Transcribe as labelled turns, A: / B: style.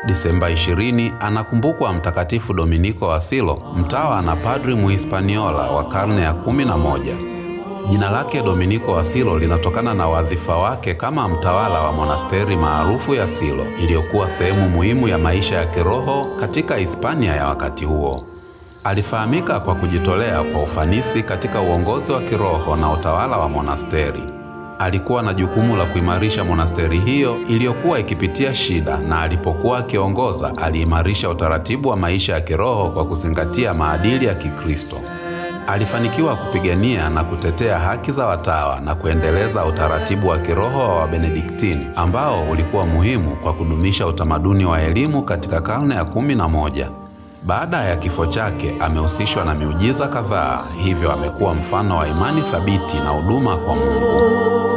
A: Disemba 20 anakumbukwa Mtakatifu Dominiko wa Silo, mtawa na padri Muhispaniola wa karne ya 11. Jina lake Dominiko wa Silo linatokana na wadhifa wake kama mtawala wa monasteri maarufu ya Silo, iliyokuwa sehemu muhimu ya maisha ya kiroho katika Hispania ya wakati huo. Alifahamika kwa kujitolea kwa ufanisi katika uongozi wa kiroho na utawala wa monasteri. Alikuwa na jukumu la kuimarisha monasteri hiyo iliyokuwa ikipitia shida, na alipokuwa akiongoza aliimarisha utaratibu wa maisha ya kiroho kwa kuzingatia maadili ya Kikristo. Alifanikiwa kupigania na kutetea haki za watawa na kuendeleza utaratibu wa kiroho wa Wabenediktini ambao ulikuwa muhimu kwa kudumisha utamaduni wa elimu katika karne ya 11. Baada ya kifo chake amehusishwa na miujiza kadhaa, hivyo amekuwa mfano wa imani thabiti na huduma kwa Mungu.